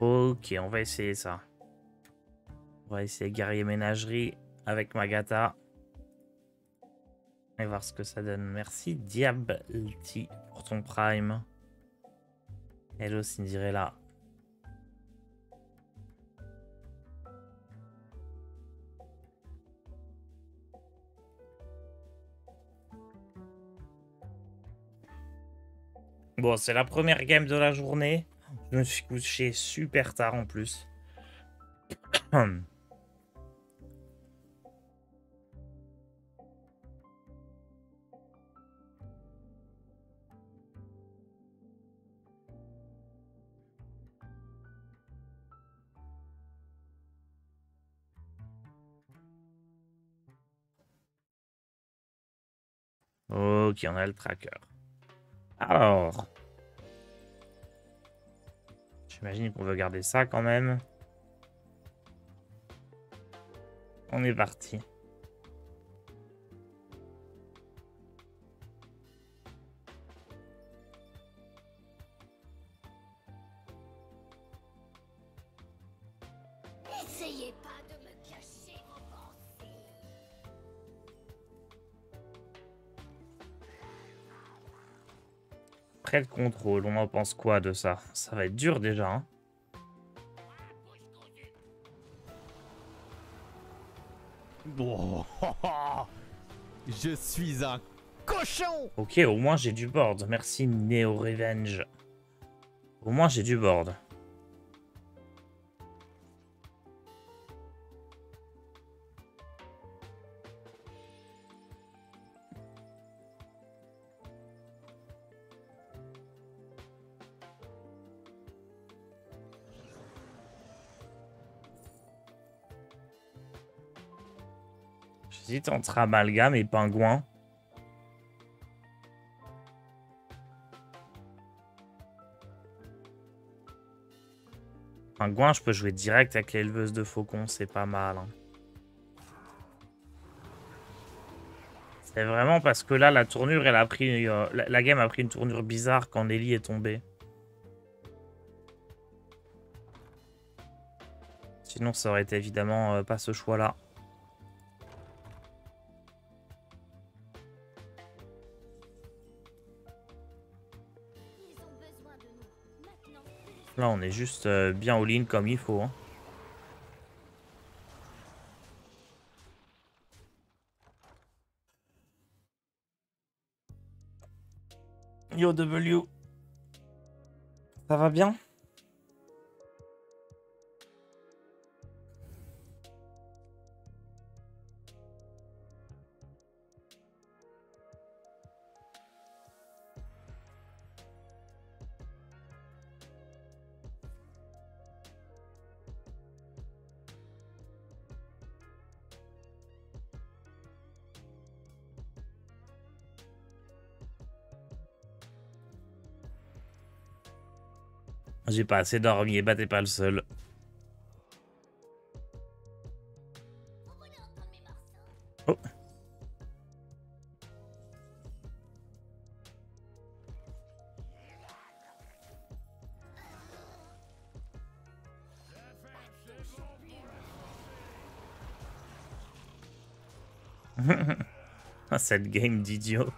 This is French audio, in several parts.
Ok, on va essayer ça. On va essayer guerrier ménagerie avec Magata. Et voir ce que ça donne. Merci Diableti pour ton prime. Hello Cinderella. Bon, c'est la première game de la journée. Je me suis couché super tard en plus. Ok, on a le tracker. Alors, j'imagine qu'on veut garder ça quand même. On est parti. N'essayez pas de me cacher vos pensées. Après le contrôle, on en pense quoi de ça? Ça va être dur déjà, hein. Oh, je suis un cochon. Ok, au moins j'ai du board. Merci Neo Revenge. Au moins j'ai du board. J'hésite entre amalgame et pingouin. Pingouin, je peux jouer direct avec l'éleveuse de faucons, c'est pas mal, hein. C'est vraiment parce que là, la tournure, elle a pris, la game a pris une tournure bizarre quand Nelly est tombée. Sinon, ça aurait été évidemment pas ce choix-là. Ils ont besoin de nous. Maintenant, Là, on est juste bien all-in comme il faut, hein. Yo W, ça va bien? J'ai pas assez dormi et bah t'es pas le seul. Oh. Cette game d'idiot.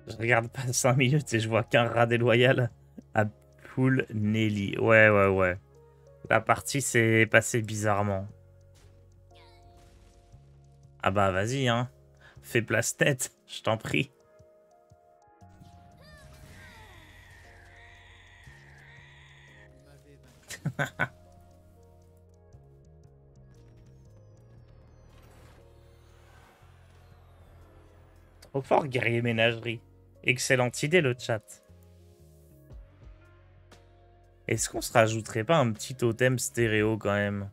Je regarde pas 5 minutes et je vois qu'un rat déloyal à Pool Nelly. Ouais, ouais, ouais. La partie s'est passée bizarrement. Ah bah vas-y, hein. Fais place tête, je t'en prie. Trop fort, guerrier ménagerie. Excellente idée, le chat. Est-ce qu'on se rajouterait pas un petit totem stéréo quand même?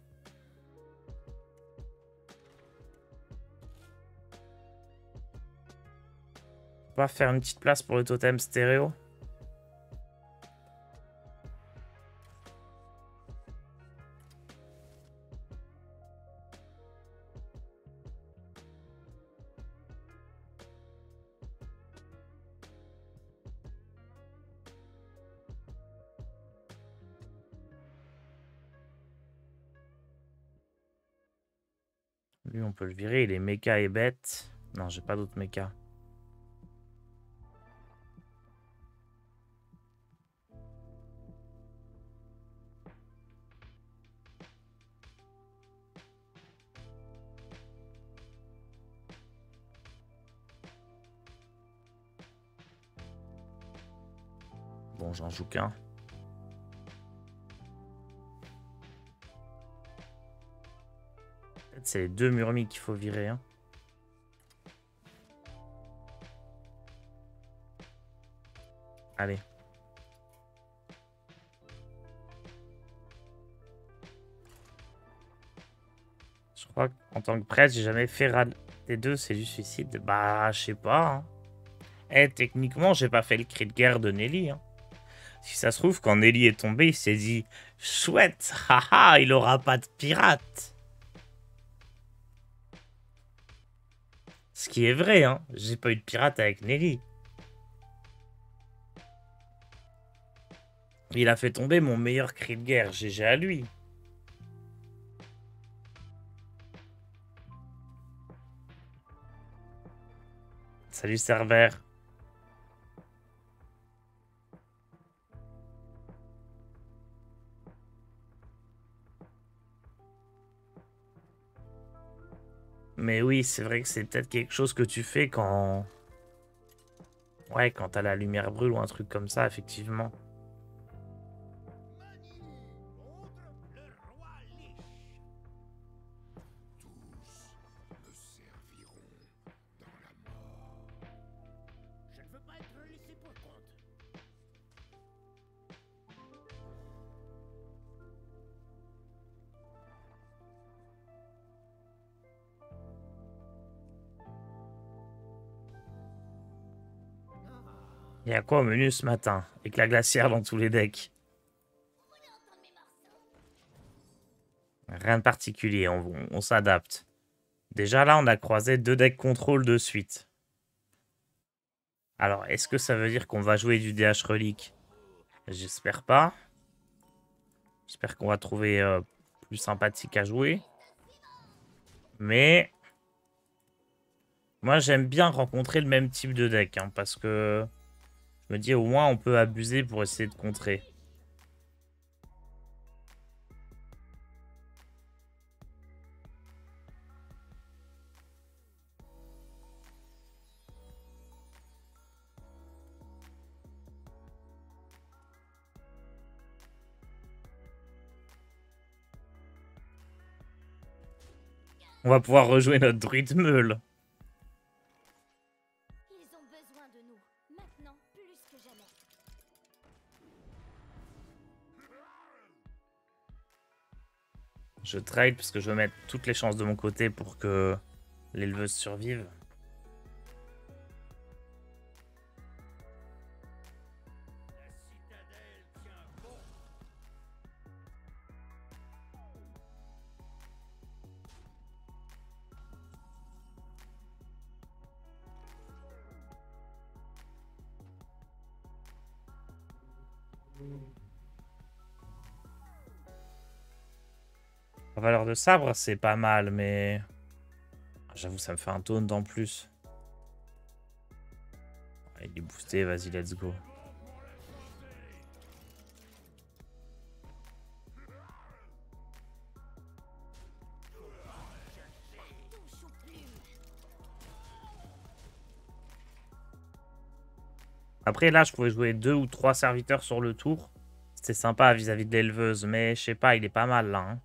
On va faire une petite place pour le totem stéréo? Lui, on peut le virer. Il est méca et bête. Non, j'ai pas d'autres méca. Bon, j'en joue qu'un. Peut-être c'est les 2 Murmi qu'il faut virer. Hein. Allez. Je crois qu'en tant que prêtre, j'ai jamais fait rater 2, c'est du suicide. Bah, je sais pas. Hein. Eh, techniquement, j'ai pas fait le cri de guerre de Nelly. Hein. Si ça se trouve, quand Nelly est tombé, il s'est dit « Chouette, haha, il aura pas de pirate !» Ce qui est vrai, hein. J'ai pas eu de pirate avec Nelly. Il a fait tomber mon meilleur cri de guerre. GG à lui. Salut, Cerbère. Mais oui, c'est vrai que c'est peut-être quelque chose que tu fais quand... Ouais, quand t'as la lumière brûle ou un truc comme ça, effectivement. Je ne veux pas être laissé pour compte. Il y a quoi au menu ce matin? Éclat glaciaire dans tous les decks. Rien de particulier, on s'adapte. Déjà là, on a croisé 2 decks contrôle de suite. Alors, est-ce que ça veut dire qu'on va jouer du DH Relique? J'espère pas. J'espère qu'on va trouver plus sympathique à jouer. Mais... moi, j'aime bien rencontrer le même type de deck. Hein, parce que... je me dis, au moins, on peut abuser pour essayer de contrer. On va pouvoir rejouer notre druide meule. Ils ont besoin de nous, maintenant plus que jamais. Je trade parce que je veux mettre toutes les chances de mon côté pour que l'éleveuse survive. La valeur de sabre, c'est pas mal, mais... j'avoue, ça me fait un taunt en plus. Il est boosté, vas-y, let's go. Après, là, je pouvais jouer 2 ou 3 serviteurs sur le tour. C'était sympa vis-à-vis de l'éleveuse, mais je sais pas, il est pas mal là. Hein.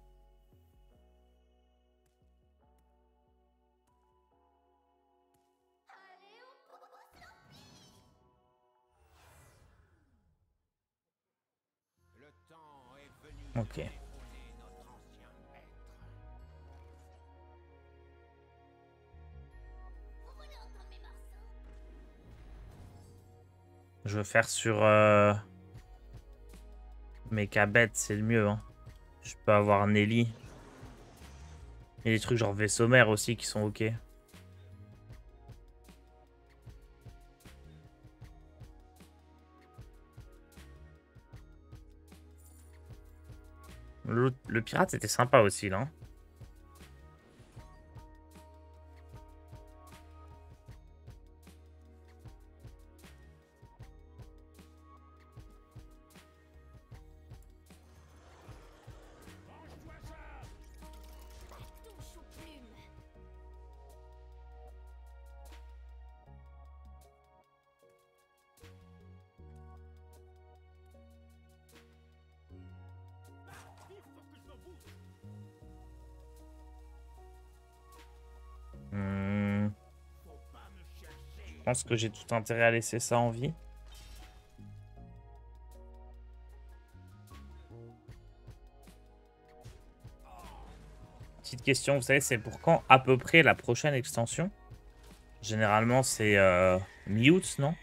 Ok. Je veux faire sur Mecha bête, c'est le mieux. Hein. Je peux avoir Nelly. Il y a des trucs genre vaisseau mère aussi qui sont ok. Le pirate c'était sympa aussi là. pense que j'ai tout intérêt à laisser ça en vie. Petite question, vous savez, c'est pour quand à peu près la prochaine extension? Généralement, c'est mi-août, non?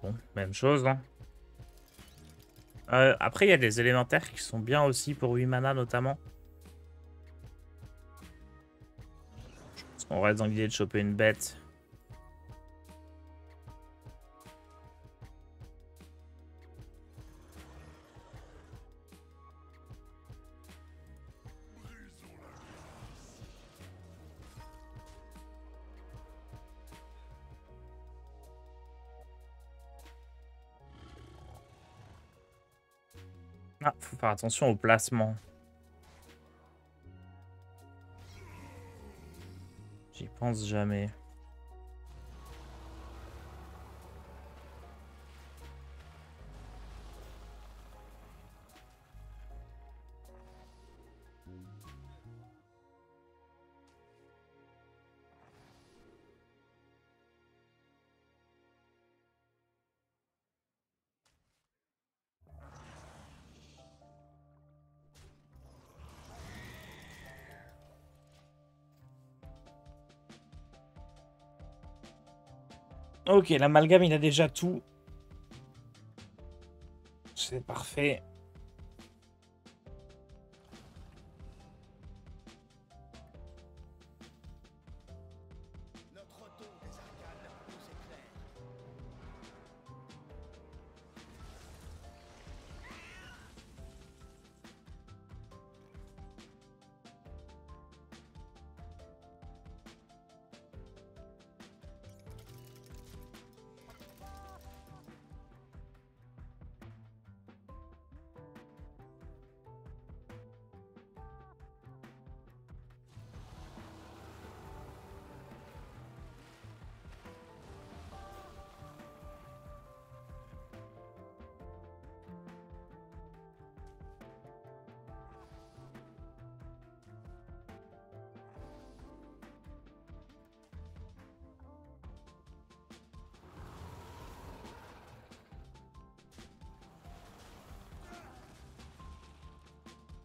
Bon, même chose, hein. Après, il y a des élémentaires qui sont bien aussi pour 8 mana, notamment. On reste dans l'idée de choper une bête. Ah, faut faire attention au placement. J'y pense jamais. Ok, l'amalgame, il a déjà tout. C'est parfait. Notre don des arcanes nous éclaire.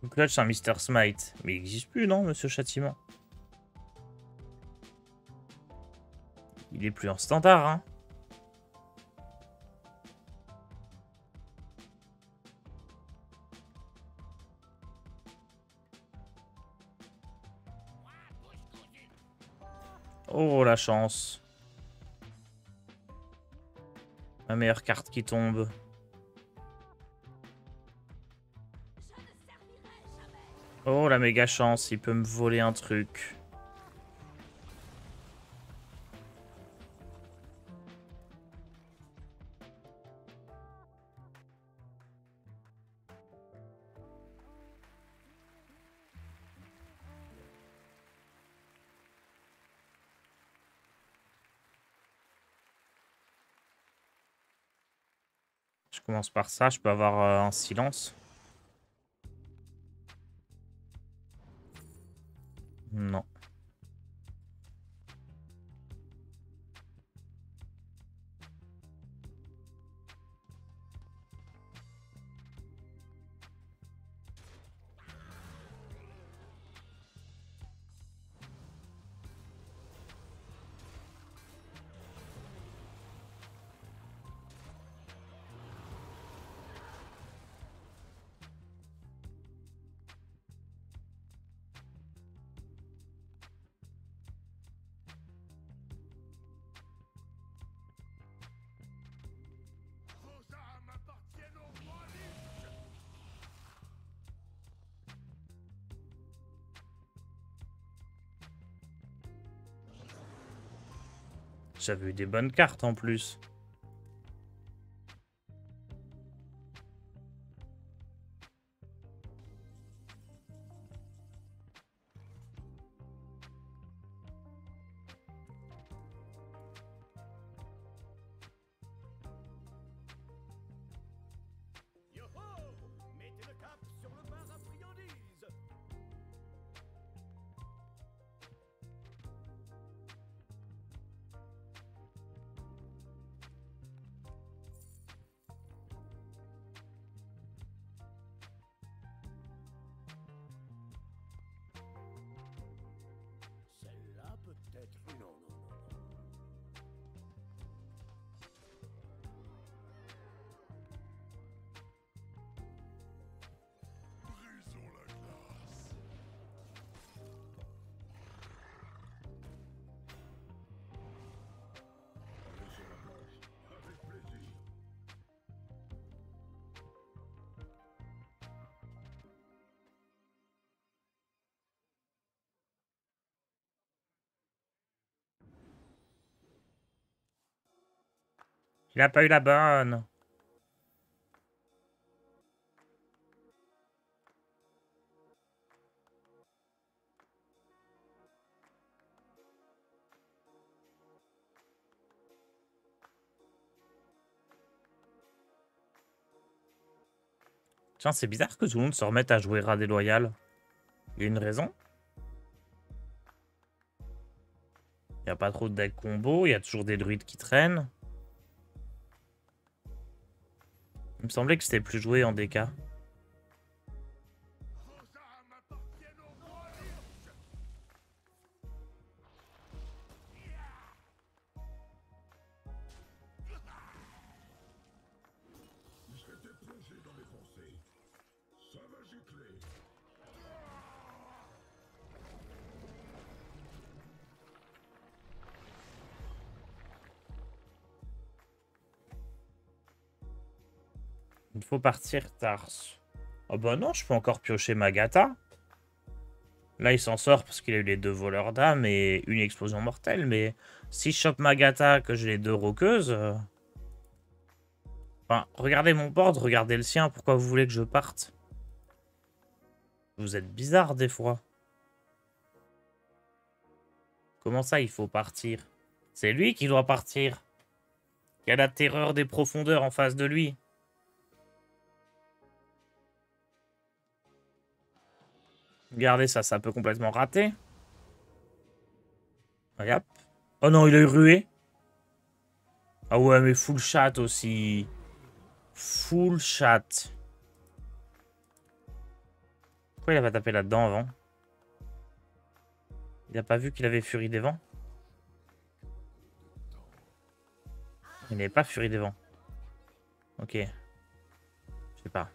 Donc là, c'est un Mr. Smite. Mais il n'existe plus, non, Monsieur Châtiment? Il est plus en standard, hein. Oh, la chance. Ma meilleure carte qui tombe. Oh, la méga chance. Il peut me voler un truc. Je commence par ça. Je peux avoir un silence. Non. Vos âmes appartiennent au roi Lich. J'avais eu des bonnes cartes en plus. Il a pas eu la bonne. Tiens, c'est bizarre que tout le monde se remette à jouer rat déloyal. Il y a une raison? Il n'y a pas trop de deck combo, il y a toujours des druides qui traînent. Il me semblait que c'était plus joué en DK. Vos âmes appartiennent au roi Lich. J'étais plongé dans mes pensées. Ça va gicler. Il faut partir tard. Oh bah non, je peux encore piocher Magata. Là, il s'en sort parce qu'il a eu les 2 voleurs d'âme et une explosion mortelle. Mais si je chope Magata, que j'ai les 2 roqueuses... Enfin, regardez mon board, regardez le sien. Pourquoi vous voulez que je parte? Vous êtes bizarre des fois. Comment ça, il faut partir? C'est lui qui doit partir. Il y a la terreur des profondeurs en face de lui. Regardez ça, ça peut complètement rater. Regarde. Oh non, il a eu rué. Ah ouais, mais full chat aussi. Full chat. Pourquoi il a pas tapé là-dedans avant? Il a pas vu qu'il avait Furie des Vents? Il n'avait pas Furie des Vents. Ok. Je sais pas.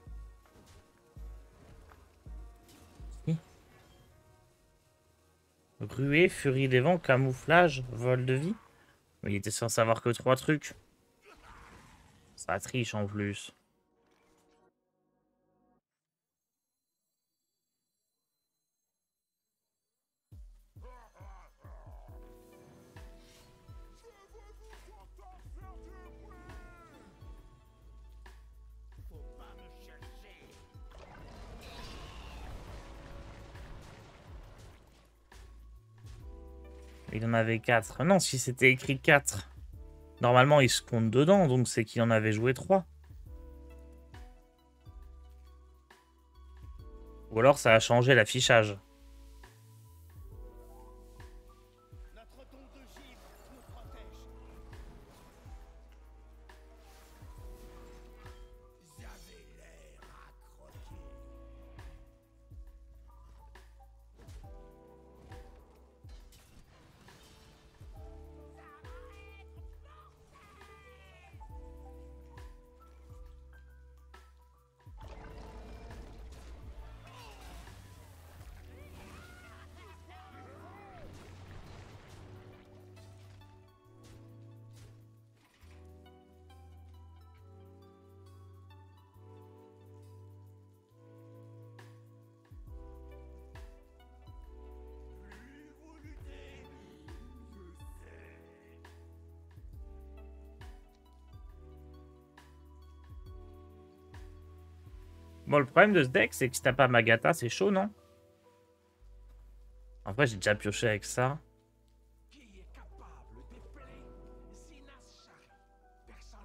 Si. Ruée, Furie des Vents, Camouflage, Vol de vie. Mais il était censé avoir que 3 trucs. Ça triche en plus. Il en avait 4. Non, si c'était écrit 4. Normalement, il se compte dedans, donc c'est qu'il en avait joué 3. Ou alors ça a changé l'affichage. Notre tombe de givre nous protège. J'avais l'air à croquer. Plus vous luttez, je sais. Bon, le problème de ce deck, c'est que si t'as pas Magata, c'est chaud, non? En vrai, j'ai déjà pioché avec ça. Qui est capable d'épeler Zinashari? Personne.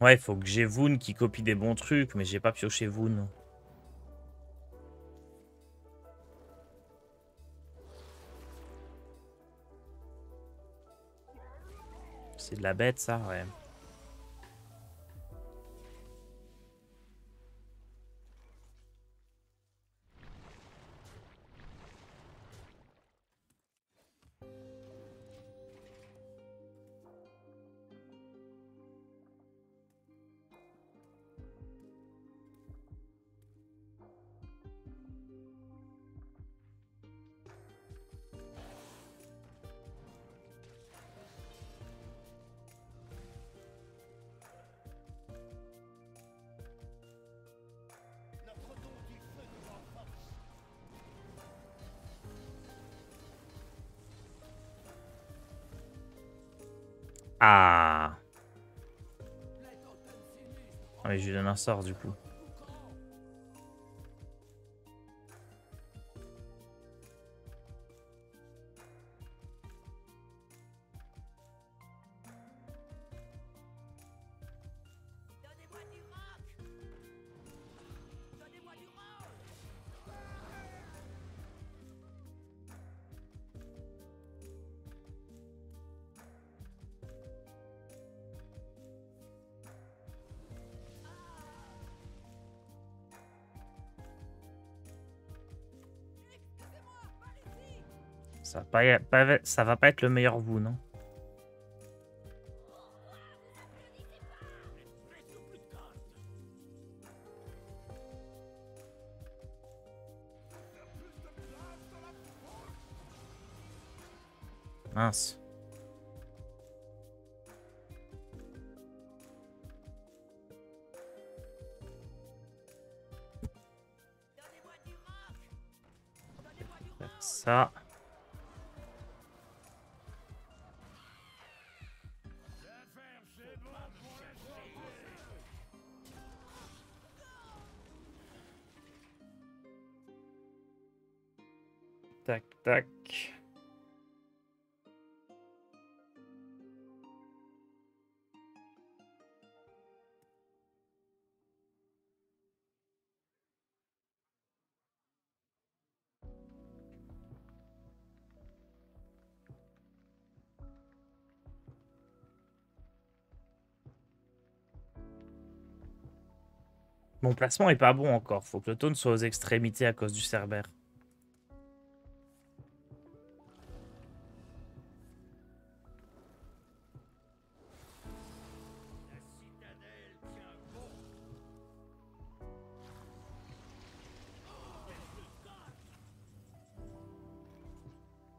Ouais, il faut que j'ai Voon qui copie des bons trucs, mais j'ai pas pioché Voon. C'est de la bête, ça, ouais. Ah. Ah mais je lui donne un sort du coup. Ça va pas être le meilleur vous, non? Mince. Faire ça. Tac, tac. Mon placement est pas bon encore. Faut que le taunt soit aux extrémités à cause du cerbère.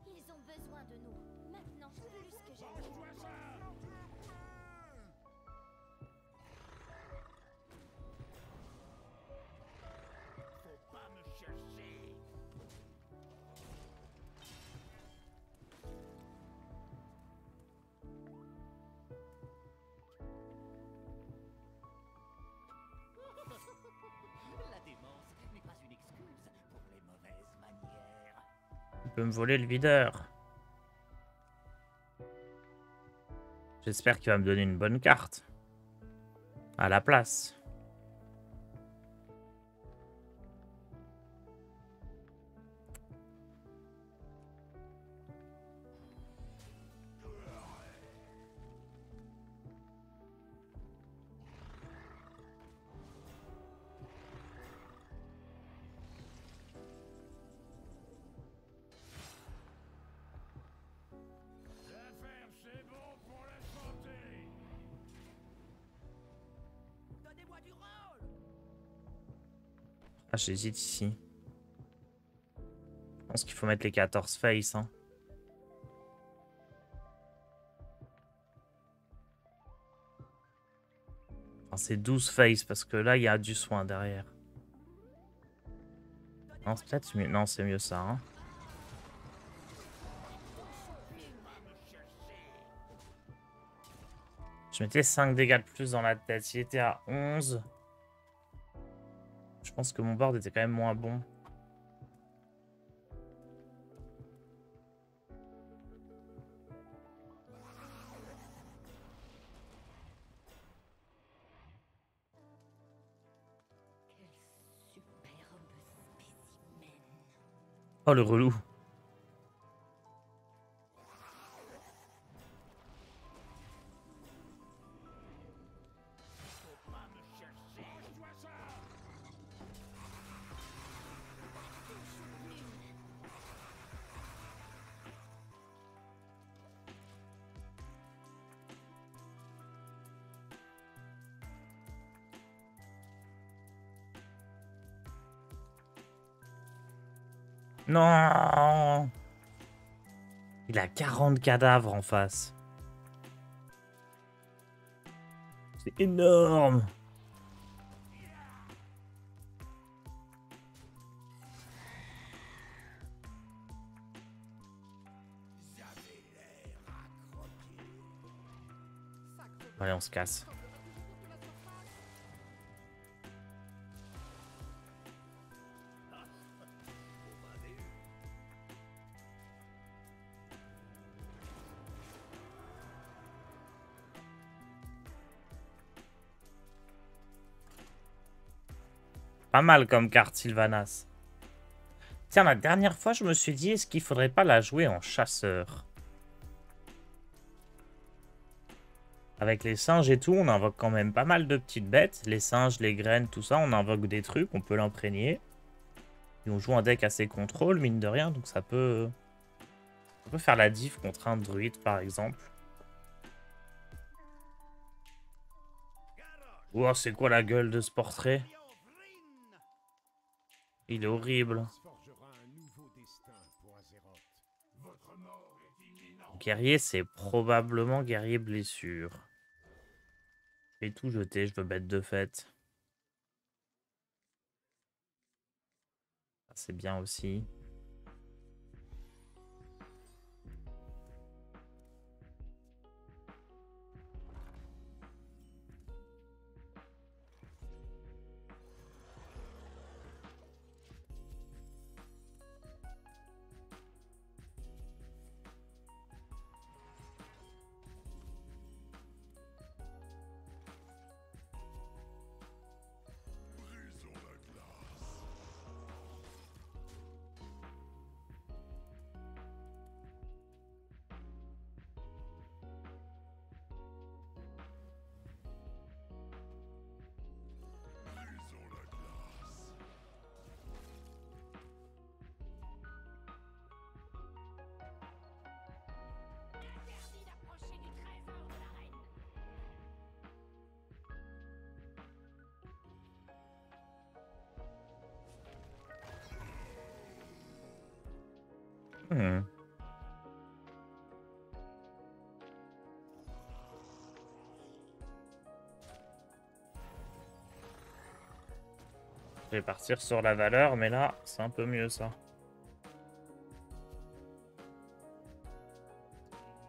Ils ont besoin de nous. Maintenant, plus que jamais. La démence n'est pas une excuse pour les mauvaises manières. Il peut me voler le videur. J'espère qu'il va me donner une bonne carte. À la place. Ah, j'hésite ici. Je pense qu'il faut mettre les 14 face. Hein. Enfin, c'est 12 face parce que là, il y a du soin derrière. Non, c'est peut-être mieux. Non, c'est mieux ça. Hein. Je mettais 5 dégâts de plus dans la tête. Il était à 11. Je pense que mon board était quand même moins bon. Quel superbe spécimen. Oh, le relou. Non! Il a 40 cadavres en face. C'est énorme! Allez, on se casse. Pas mal comme carte Sylvanas. Tiens, la dernière fois, je me suis dit, est-ce qu'il faudrait pas la jouer en chasseur? Avec les singes et tout, on invoque quand même pas mal de petites bêtes. Les singes, les graines, tout ça, on invoque des trucs, on peut l'imprégner. Et on joue un deck assez contrôle, mine de rien, donc ça peut faire la diff contre un druide, par exemple. Oh, c'est quoi la gueule de ce portrait? Il est horrible. Guerrier, c'est probablement guerrier blessure. Je vais tout jeter, je veux bête de fête. C'est bien aussi. Interdit d'approcher du trésor de la reine. Je vais partir sur la valeur, mais là, c'est un peu mieux ça.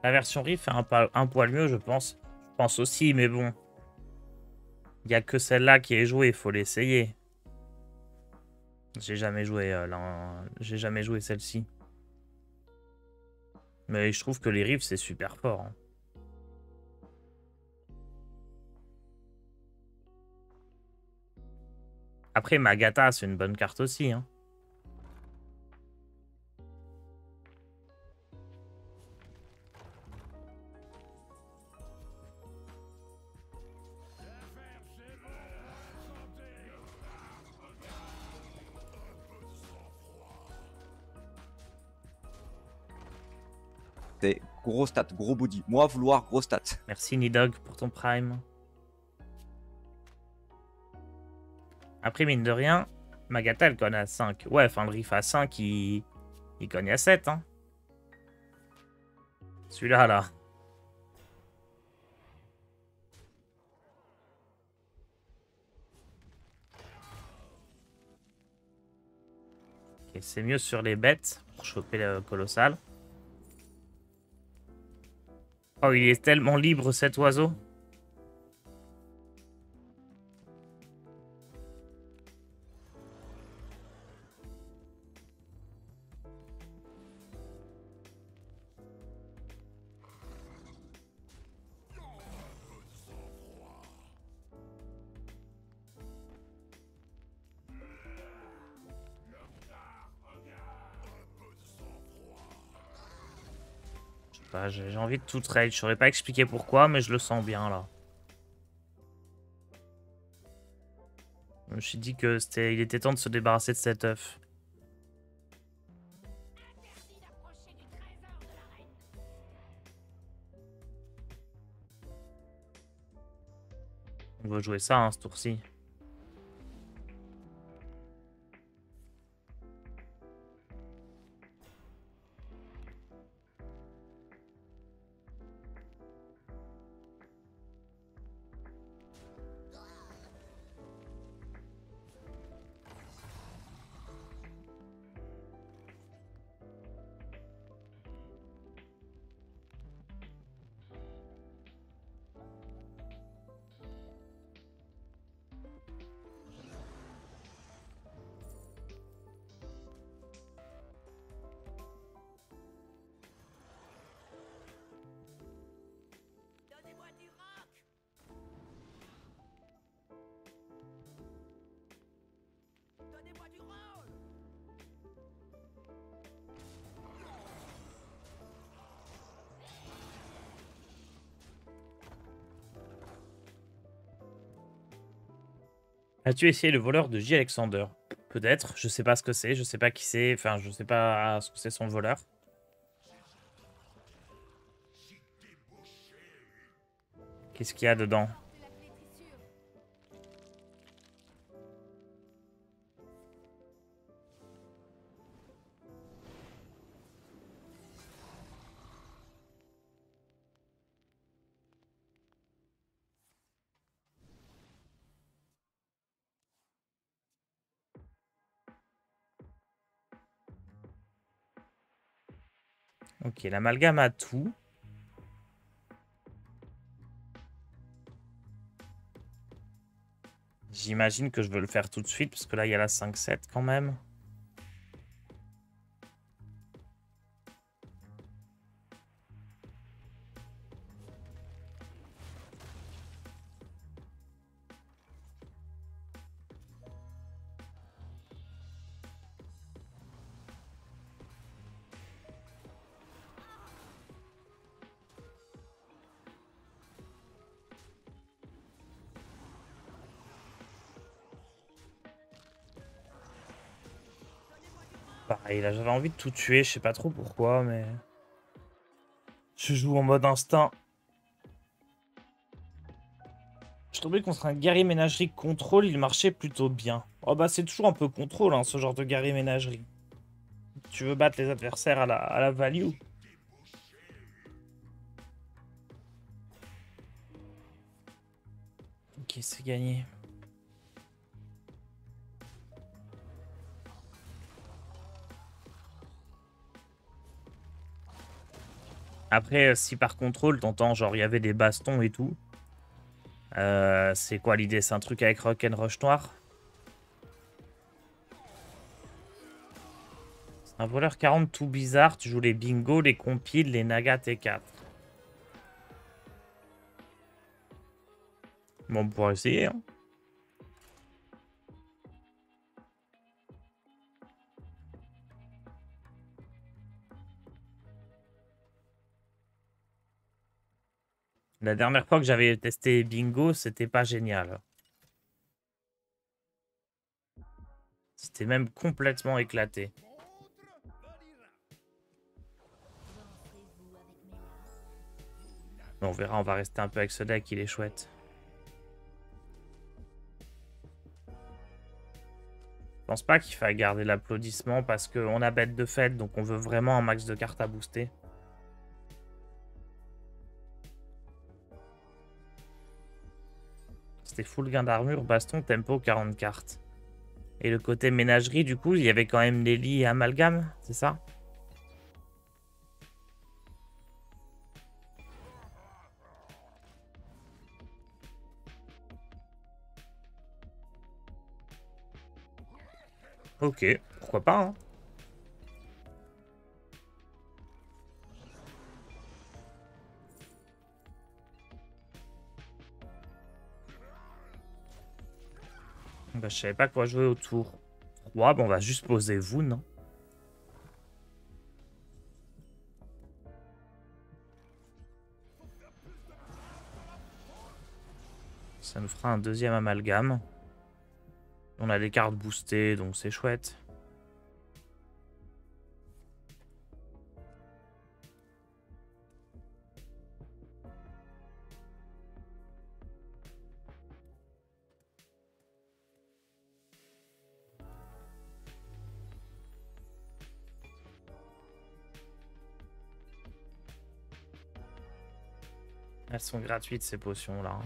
La version Rift fait un poil mieux, je pense. Je pense aussi, mais bon. Il n'y a que celle-là qui est jouée, il faut l'essayer. J'ai jamais joué j'ai jamais joué celle-ci. Mais je trouve que les Rifts, c'est super fort. Hein. Après, Magata, c'est une bonne carte aussi. Hein. C'est gros stats, gros body. Moi, vouloir gros stats. Merci Nidog pour ton prime. Après, mine de rien, Magata, elle connaît à 5. Ouais, enfin, le Riff à 5, il connaît à 7. Hein. Celui-là, là. Ok, c'est mieux sur les bêtes pour choper le colossal. Oh, il est tellement libre, cet oiseau. J'ai envie de tout trade. Je saurais pas expliquer pourquoi, mais je le sens bien là. Je me suis dit que il était temps de se débarrasser de cet œuf. Interdit d'approcher du trésor de la reine. On va jouer ça, hein, ce tour-ci. As-tu essayé le voleur de J. Alexander? Peut-être, je sais pas ce que c'est, je sais pas qui c'est, enfin je sais pas ce que c'est son voleur. Qu'est-ce qu'il y a dedans? C'est la flétrissure. Ok, l'amalgame a tout. J'imagine que je veux le faire tout de suite, parce que là, il y a la 5-7 quand même. Pareil, là, j'avais envie de tout tuer, je sais pas trop pourquoi, mais... Je joue en mode instinct. Je suis tombé contre un guerrier ménagerie contrôle, il marchait plutôt bien. Oh bah c'est toujours un peu contrôle, hein, ce genre de guerrier ménagerie. Tu veux battre les adversaires à la value. Ok, c'est gagné. Après, si par contrôle, t'entends genre il y avait des bastons et tout. C'est quoi l'idée? C'est un truc avec Rock'n'Rush noir? C'est un voleur 40 tout bizarre. Tu joues les bingos, les compiles, les Naga T4. Bon, on pourra essayer. Hein. La dernière fois que j'avais testé bingo, c'était pas génial. C'était même complètement éclaté. Mais on verra, on va rester un peu avec ce deck, il est chouette. Je pense pas qu'il faille garder l'applaudissement parce qu'on a bête de fête, donc on veut vraiment un max de cartes à booster. C'était full gain d'armure, baston, tempo, 40 cartes. Et le côté ménagerie, du coup, il y avait quand même Nelly et Amalgame, c'est ça? Ok, pourquoi pas, hein. Bah, je savais pas quoi jouer autour. 3, bon, on va juste poser vous, non? Ça nous fera un deuxième amalgame. On a des cartes boostées, donc c'est chouette. Elles sont gratuites ces potions-là.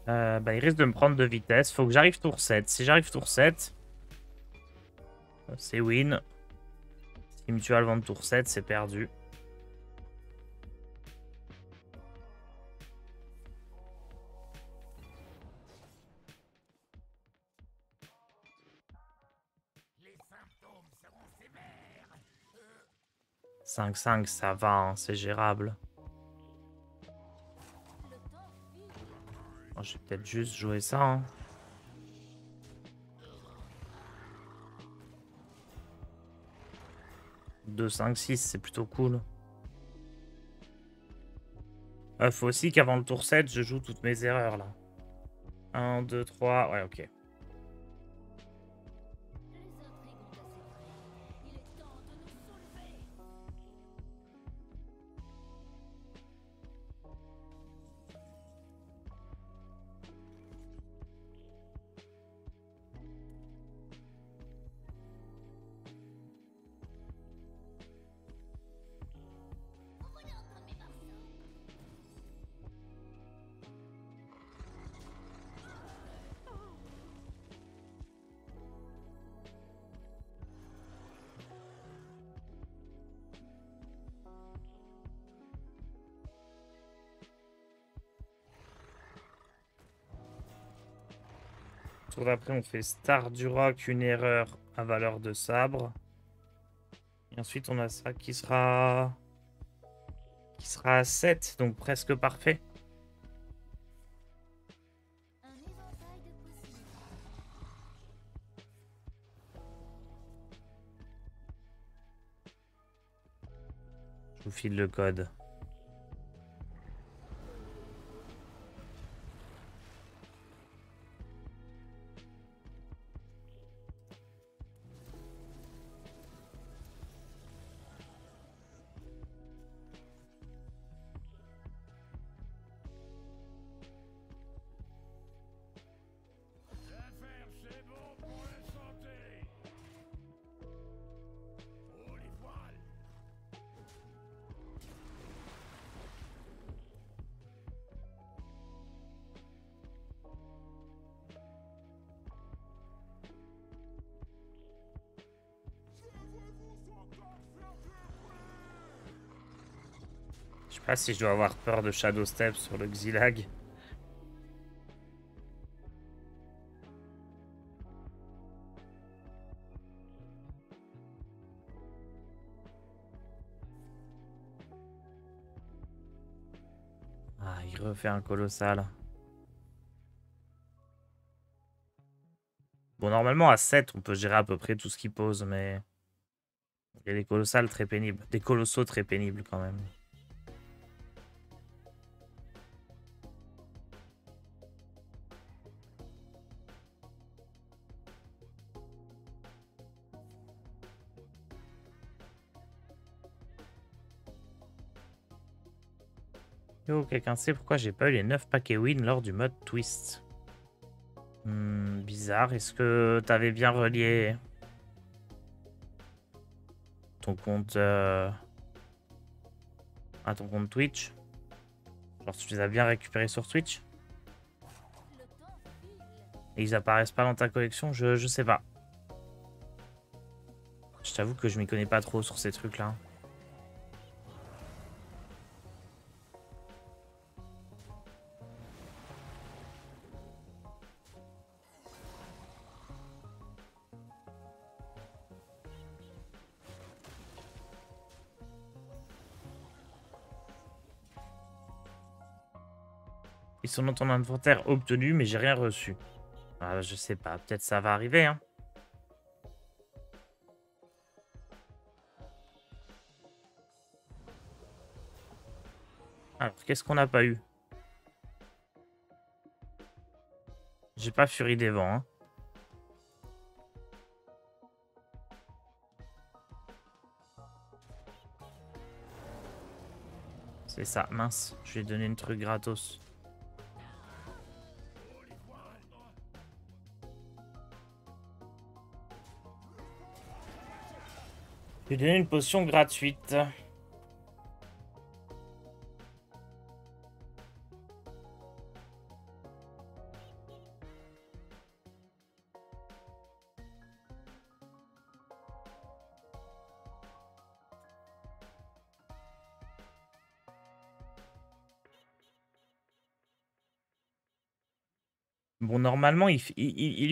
Bah, il risque de me prendre de vitesse. Faut que j'arrive tour 7. Si j'arrive tour 7, c'est win. S'il me tue avant de tour 7, c'est perdu. Les symptômes seront sévères. 5-5, ça va, hein, c'est gérable. Oh, je vais peut-être juste jouer ça. Hein. « 2, 5, 6, c'est plutôt cool. Faut aussi qu'avant le tour 7, je joue toutes mes erreurs là. 1, 2, 3. Ouais, ok. Les intrigues ont assez traîné. Il est temps de nous soulever. En voilà un de mes morceaux. Tour d'après, on fait Star du Rock, une erreur à valeur de sabre. Et ensuite, on a ça qui sera à 7, donc presque parfait. Un éventail de possibilités. Je vous file le code. L'affaire, c'est bon pour la santé. Oh, les voiles. Je sais pas si je dois avoir peur de Shadow Step sur le Xylag. Ah, il refait un colossal. Bon, normalement, à 7, on peut gérer à peu près tout ce qu'il pose, mais... Il y a des colossales très pénibles. Des colossaux très pénibles, quand même. Yo, quelqu'un sait pourquoi j'ai pas eu les 9 paquets win lors du mode twist? Bizarre. Est-ce que t'avais bien relié ton compte à ton compte Twitch? Genre tu les as bien récupérés sur Twitch? Le temps file. Et ils apparaissent pas dans ta collection? Je sais pas. Je t'avoue que je m'y connais pas trop sur ces trucs-là. Ils sont dans ton inventaire obtenu, mais j'ai rien reçu. Ah, je sais pas, peut-être ça va arriver, hein. Alors, qu'est-ce qu'on n'a pas eu? J'ai pas Furie des Vents, hein. C'est ça, mince. Je lui ai donné une truc gratos. Je lui ai donné une potion gratuite. Bon, normalement, il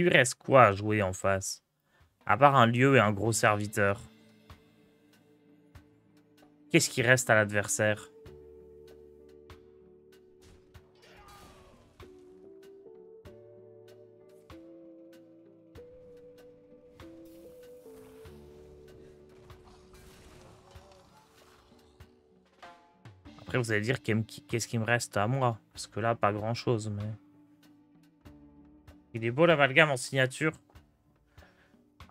lui reste quoi à jouer en face? À part un lieu et un gros serviteur. Qu'est-ce qui reste à l'adversaire? Après, vous allez dire qu'est-ce qui me reste à moi? Parce que là, pas grand-chose, mais... Il est beau l'amalgame en signature.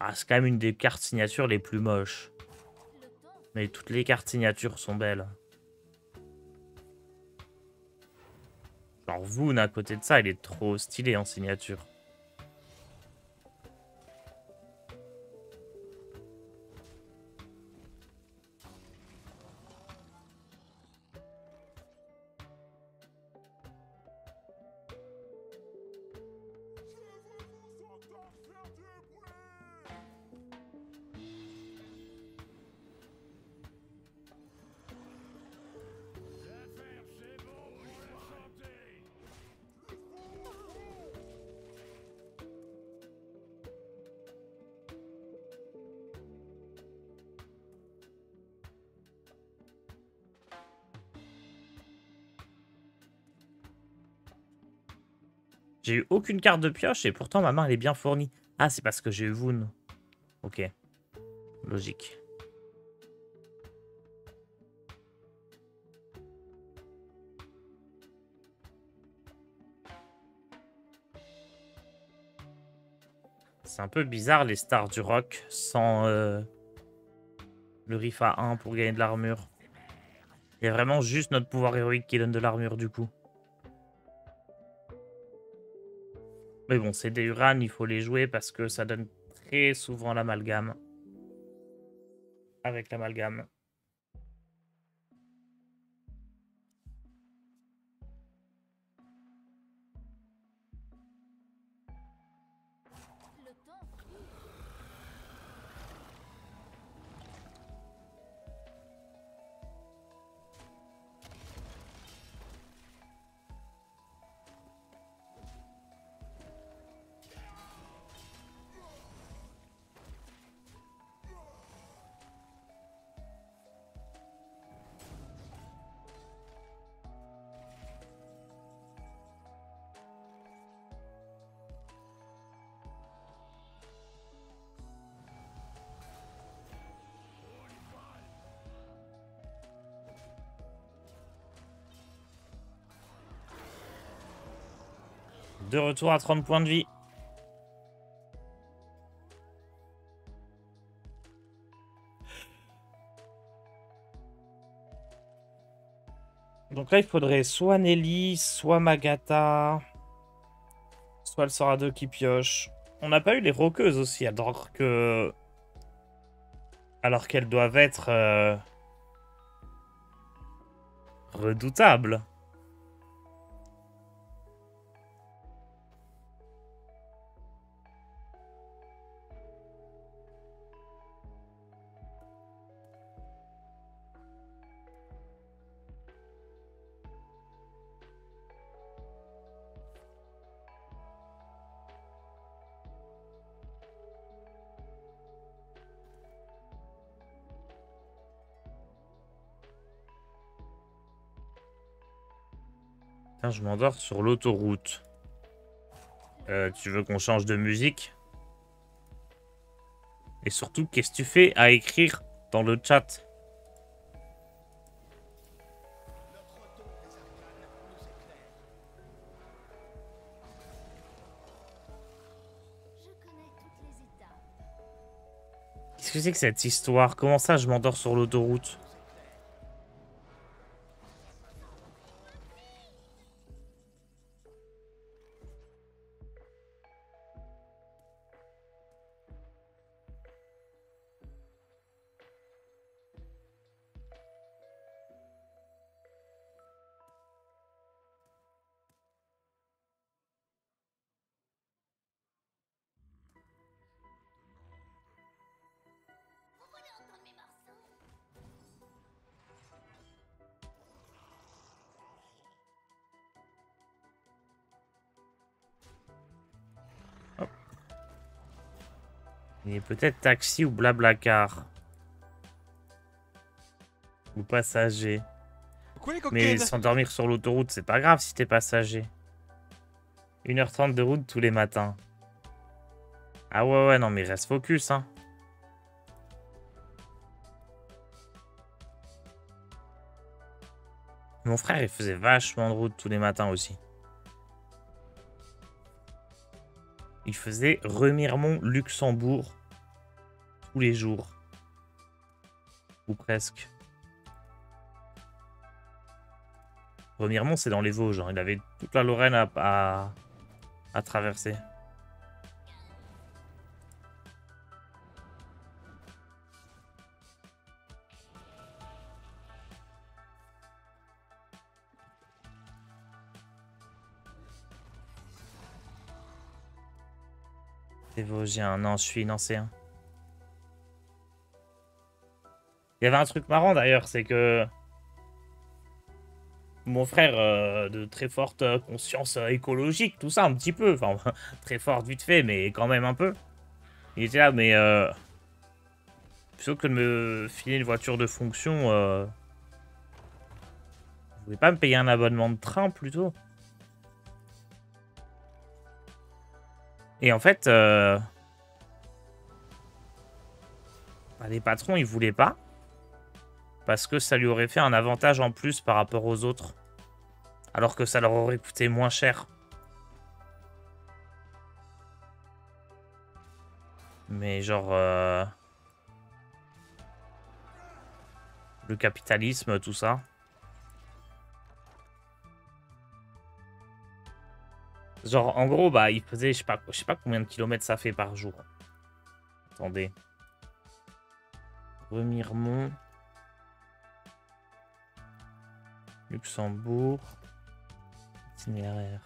Ah, c'est quand même une des cartes signatures les plus moches. Le temps Mais toutes les cartes signatures sont belles. Genre Voon à côté de ça, il est trop stylé en signature. J'ai eu aucune carte de pioche et pourtant ma main elle est bien fournie. Ah, c'est parce que j'ai eu Voon. Ok. Logique. C'est un peu bizarre les stars du rock sans le riff à 1 pour gagner de l'armure. Il y a vraiment juste notre pouvoir héroïque qui donne de l'armure du coup. Mais bon, c'est des Uran, il faut les jouer parce que ça donne très souvent l'amalgame. Avec l'amalgame. Le temps De retour à 30 points de vie. Donc là, il faudrait soit Nelly, soit Magata, soit le Sorado qui pioche. On n'a pas eu les roqueuses aussi, alors que... Alors qu'elles doivent être... redoutables. Putain, je m'endors sur l'autoroute. Tu veux qu'on change de musique? Et surtout, qu'est-ce que tu fais à écrire dans le chat? Je connais toutes les étapes. Qu'est-ce que c'est que cette histoire? Comment ça, je m'endors sur l'autoroute? Vous voulez entendre mes morceaux? Il est peut-être taxi ou blablacar. Ou passager. Coucou les Mais coquines. s'endormir sur l'autoroute, c'est pas grave si t'es passager. 1h30 de route tous les matins. Ah ouais, non, mais reste focus, hein. Mon frère, il faisait vachement de route tous les matins aussi. Il faisait Remiremont-Luxembourg tous les jours. Ou presque. Remiremont, c'est dans les Vosges. Hein. Il avait toute la Lorraine à traverser. T'es Vosgien. Non, je suis nancéen. Il y avait un truc marrant d'ailleurs, c'est que mon frère, de très forte conscience écologique, tout ça, un petit peu. Enfin, très forte vite fait, mais quand même un peu. Il était là, mais plutôt que de me filer une voiture de fonction, vous pouvez pas me payer un abonnement de train plutôt? Et en fait, bah, les patrons, ils voulaient pas. Parce que ça lui aurait fait un avantage en plus par rapport aux autres. Alors que ça leur aurait coûté moins cher. Mais genre... le capitalisme, tout ça. Genre, en gros, bah, il faisait, je sais pas combien de kilomètres ça fait par jour. Attendez. Remiremont. Luxembourg. Itinéraire.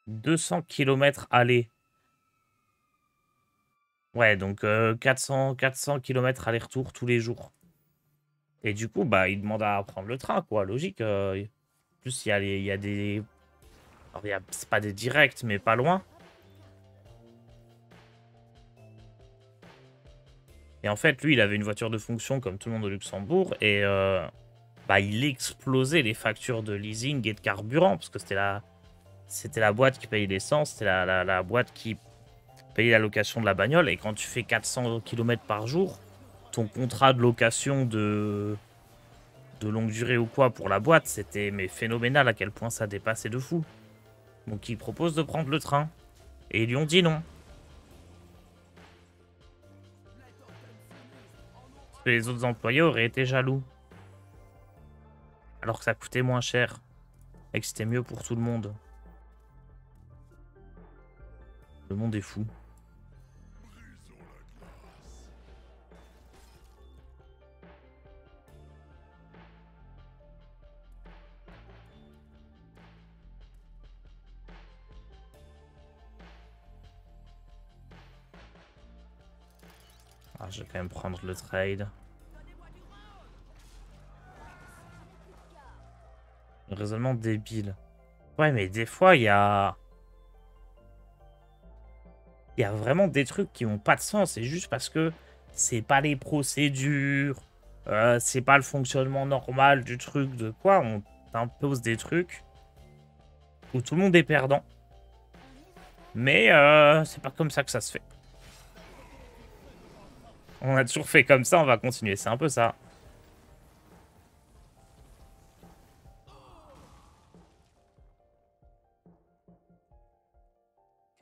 200 km aller. Ouais, donc 400 km aller-retour tous les jours. Et du coup, bah, il demande à prendre le train, quoi. Logique. En plus, il y a des... Alors, c'est pas des directs, mais pas loin. Et en fait, lui, il avait une voiture de fonction comme tout le monde au Luxembourg. Et bah, il explosait les factures de leasing et de carburant. Parce que c'était la boîte qui payait l'essence. C'était la boîte qui payait la location de la bagnole. Et quand tu fais 400 km par jour, ton contrat de location de longue durée ou quoi pour la boîte, c'était mais phénoménal à quel point ça dépassait de fou. Donc il propose de prendre le train. Et ils lui ont dit non. Parce que les autres employés auraient été jaloux. Alors que ça coûtait moins cher. Et que c'était mieux pour tout le monde. Le monde est fou. Ah, je vais quand même prendre le trade. Un raisonnement débile. Ouais, mais des fois, il y a... Il y a vraiment des trucs qui n'ont pas de sens. C'est juste parce que c'est pas les procédures, c'est pas le fonctionnement normal du truc de quoi. On t'impose des trucs où tout le monde est perdant. Mais c'est pas comme ça que ça se fait. On a toujours fait comme ça, on va continuer. C'est un peu ça.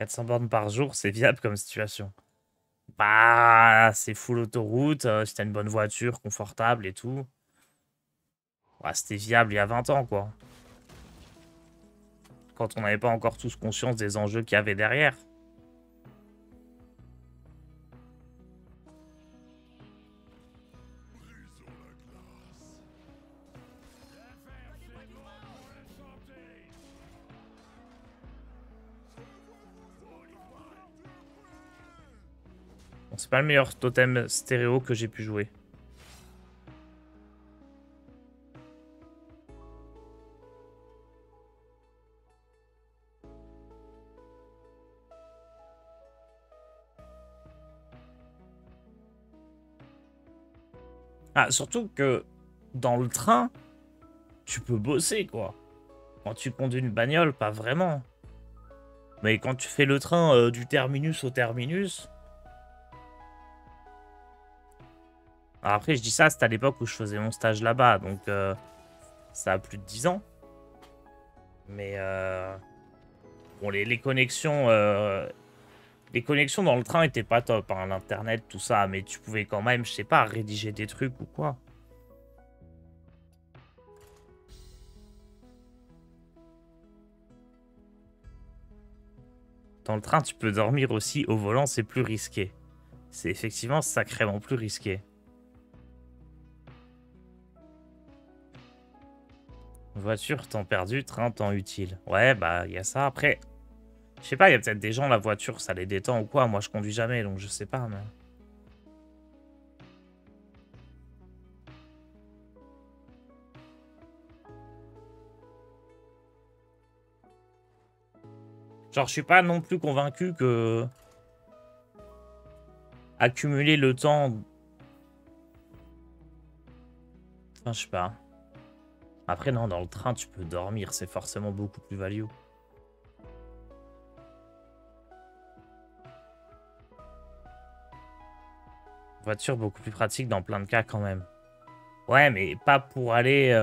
« 400 bornes par jour, c'est viable comme situation. » Bah, c'est full autoroute, si t'as une bonne voiture, confortable et tout. Ouais, c'était viable il y a 20 ans, quoi. Quand on n'avait pas encore tous conscience des enjeux qu'il y avait derrière. Bon, c'est pas le meilleur totem stéréo que j'ai pu jouer. Ah, surtout que dans le train, tu peux bosser, quoi. Quand tu conduis une bagnole, pas vraiment. Mais quand tu fais le train du terminus au terminus... Alors après, je dis ça, c'était à l'époque où je faisais mon stage là-bas, donc ça a plus de 10 ans. Mais bon, les connexions dans le train étaient pas top, hein, l'internet, tout ça, mais tu pouvais quand même, je sais pas, rédiger des trucs ou quoi. Dans le train, tu peux dormir aussi au volant, c'est plus risqué. C'est effectivement sacrément plus risqué. Voiture, temps perdu, train, temps utile. Ouais, bah, il y a ça. Après, je sais pas, il y a peut-être des gens, la voiture, ça les détend ou quoi. Moi, je conduis jamais, donc je sais pas, mais... Genre, je suis pas non plus convaincu que... accumuler le temps... Enfin, je sais pas. Après, non, dans le train, tu peux dormir. C'est forcément beaucoup plus value. Voiture beaucoup plus pratique dans plein de cas quand même. Ouais, mais pas pour aller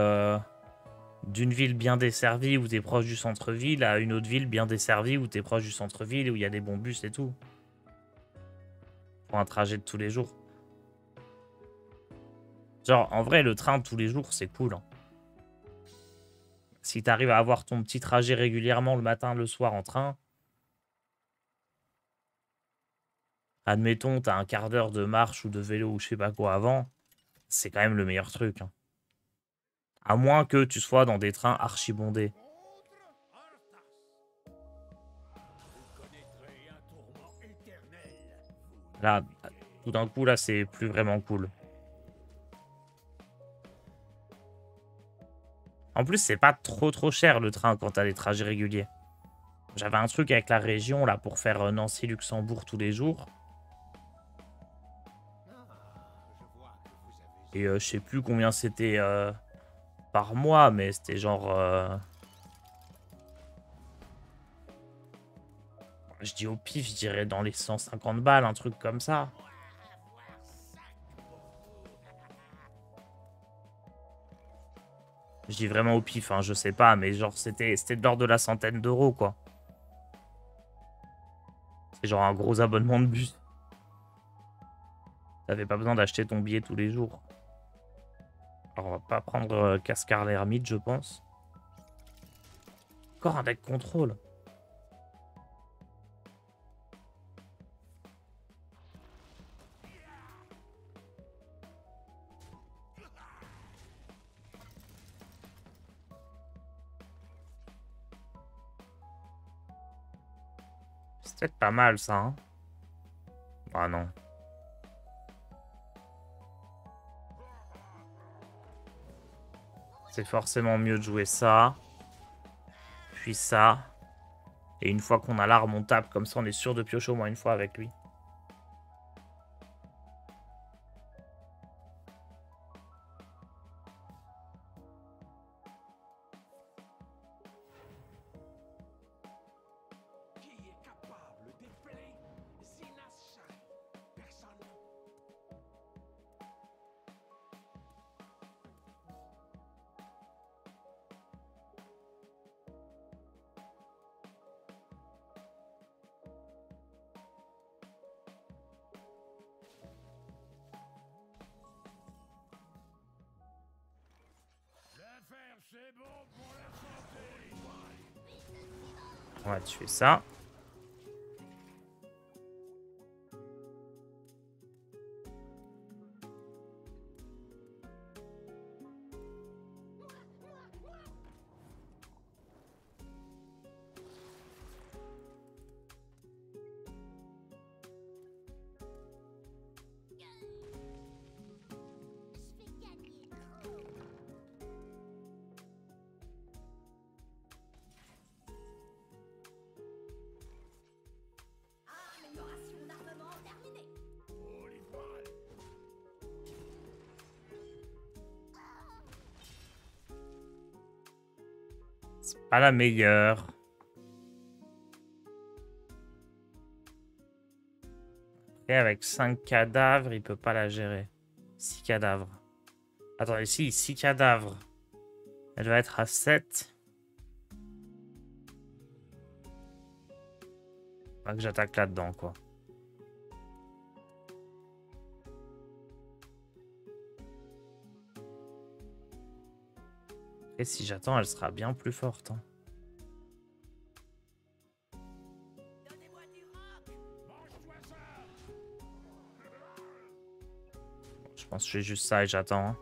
d'une ville bien desservie où t'es proche du centre-ville à une autre ville bien desservie où t'es proche du centre-ville où il y a des bons bus et tout. Pour un trajet de tous les jours. Genre, en vrai, le train tous les jours, c'est cool. Hein. Si t'arrives à avoir ton petit trajet régulièrement le matin, le soir en train... Admettons, t'as un quart d'heure de marche ou de vélo ou je sais pas quoi avant, c'est quand même le meilleur truc. Hein. À moins que tu sois dans des trains archibondés. Là, tout d'un coup, là, c'est plus vraiment cool. En plus, c'est pas trop cher le train quand t'as des trajets réguliers. J'avais un truc avec la région là pour faire Nancy-Luxembourg tous les jours. Et je sais plus combien c'était par mois, mais c'était genre... Je dis au pif, je dirais dans les 150 balles, un truc comme ça. Je dis vraiment au pif, hein, je sais pas, mais genre c'était de l'ordre de la centaine d'euros, quoi. C'est genre un gros abonnement de bus. T'avais pas besoin d'acheter ton billet tous les jours. Alors on va pas prendre Cascar l'ermite, je pense. Encore un deck contrôle. C'est peut-être pas mal ça, hein. Ah non. C'est forcément mieux de jouer ça. Puis ça. Et une fois qu'on a l'arme, on tape. Comme ça, on est sûr de piocher au moins une fois avec lui. Ouais, tu fais ça. C'est pas la meilleure. Et avec 5 cadavres, il peut pas la gérer. 6 cadavres. Attends, ici, 6 cadavres. Elle va être à 7. Pas que j'attaque là-dedans, quoi. Et si j'attends, elle sera bien plus forte. Hein. Je pense que je fais juste ça et j'attends. Hein.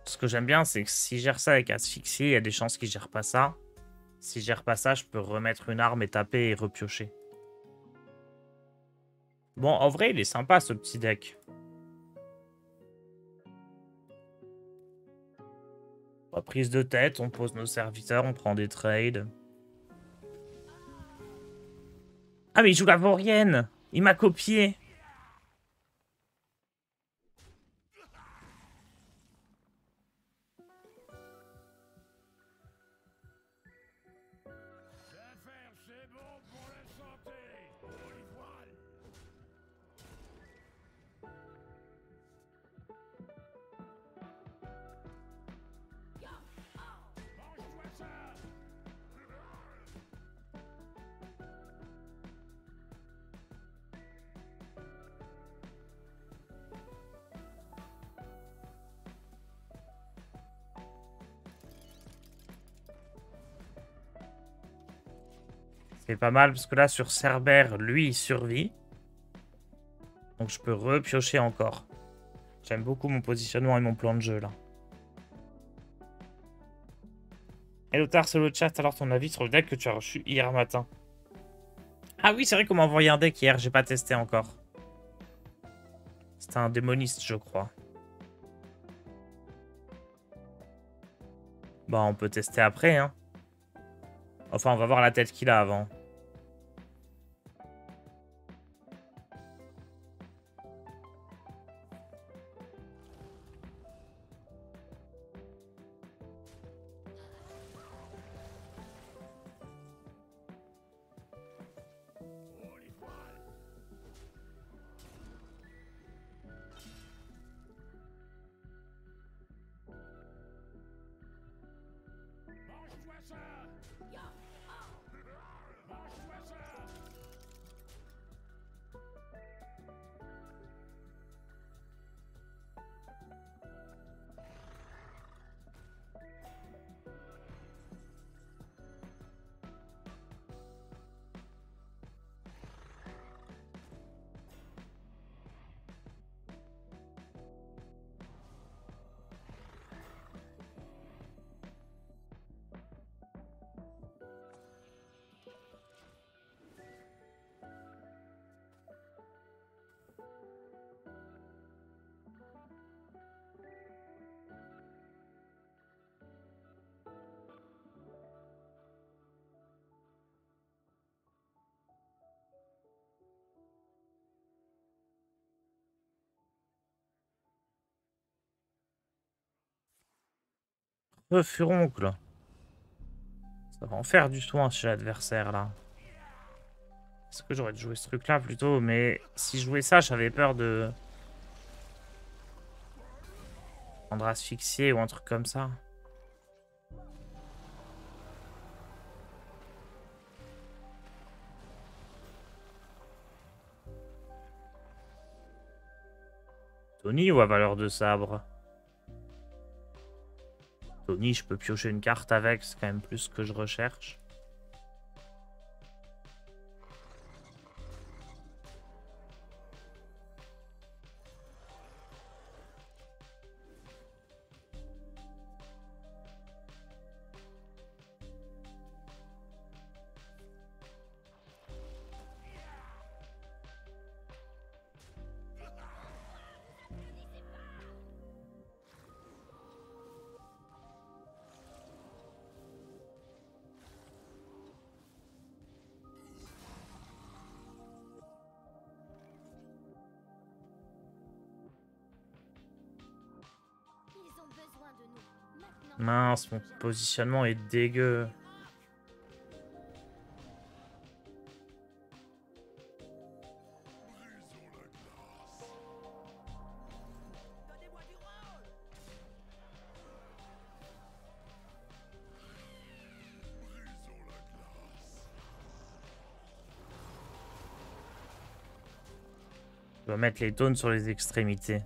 Ce que j'aime bien, c'est que si je gère ça avec asphyxie, il y a des chances qu'il gère pas ça. Si je gère pas ça, je peux remettre une arme et taper et repiocher. Bon, en vrai, il est sympa ce petit deck. Pas prise de tête, on pose nos serviteurs, on prend des trades. Ah mais il joue la vaurienne. Il m'a copié. C'est pas mal parce que là sur Cerbère, lui il survit. Donc je peux repiocher encore. J'aime beaucoup mon positionnement et mon plan de jeu là. Hello Tar, c'est le chat. Alors ton avis sur le deck que tu as reçu hier matin? Ah oui, c'est vrai qu'on m'a envoyé un deck hier, j'ai pas testé encore. C'était un démoniste, je crois. Bah on peut tester après, hein. Enfin, on va voir la tête qu'il a avant. Furoncle. Ça va en faire du soin chez l'adversaire là. Est-ce que j'aurais dû jouer ce truc là plutôt? Mais si je jouais ça, j'avais peur de prendre asphyxier ou un truc comme ça. Tony ou à valeur de sabre? Tony, je peux piocher une carte avec, c'est quand même plus ce que je recherche. Ils ont besoin de nous. Maintenant. Mince, mon positionnement est dégueu. Je dois mettre les taunes sur les extrémités.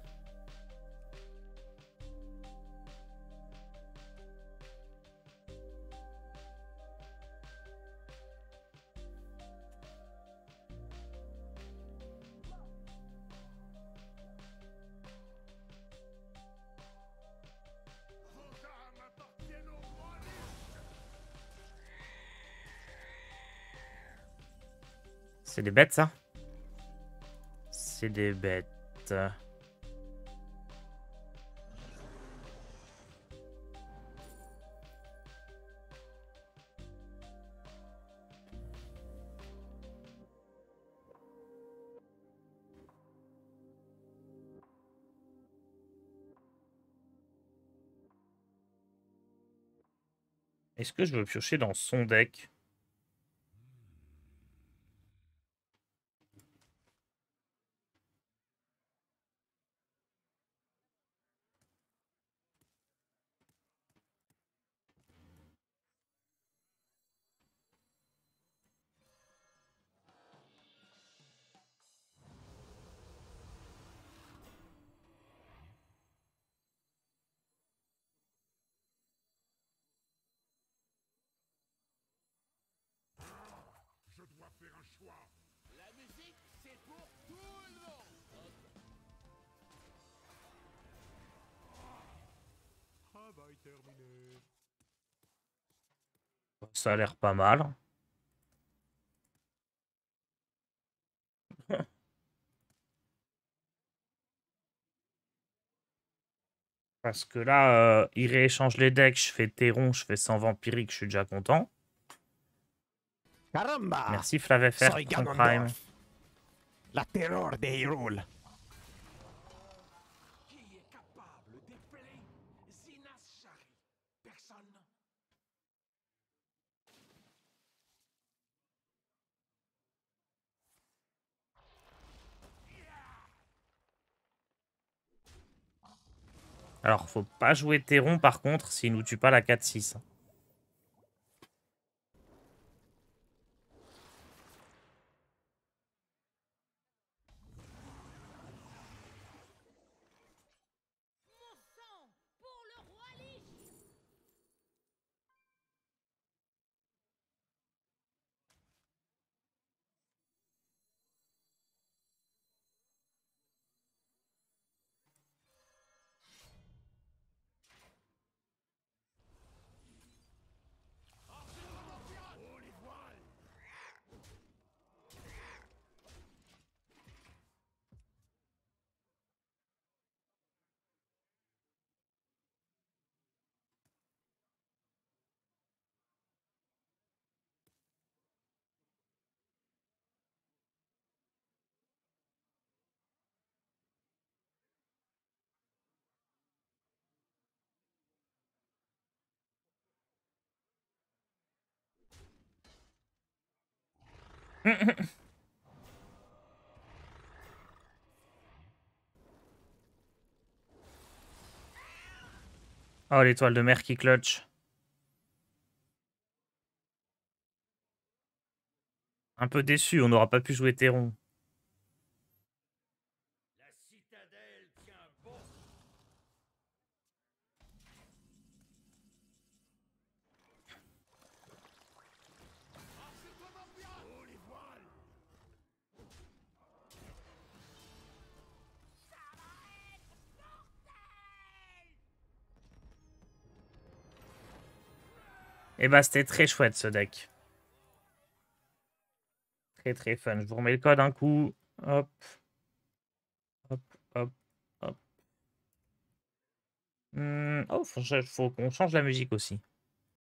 C'est des bêtes, ça? C'est des bêtes. Est-ce que je veux piocher dans son deck? Je dois faire un choix. La musique, c'est pour tout le monde. Travail terminé. Ça a l'air pas mal. Parce que là, il rééchange les decks, je fais Terron, je fais sans vampirique, je suis déjà content. Caramba! Merci Flavfr Soy pour ton Prime. Ganondorf, la terror de Hyrule. Qui est capable d'épeler Zinas Shari? Personne. Alors, faut pas jouer Terron par contre, s'il nous tue pas la 4-6. Mon sang pour le roi Lich. Oh, l'étoile de mer qui clutch. Un peu déçu, on n'aura pas pu jouer Terron. La citadelle tient bon. Et bah, c'était très chouette ce deck. Très très fun. Je vous remets le code un coup. Hop. Hop, hop, hop. Oh, faut qu'on change la musique aussi.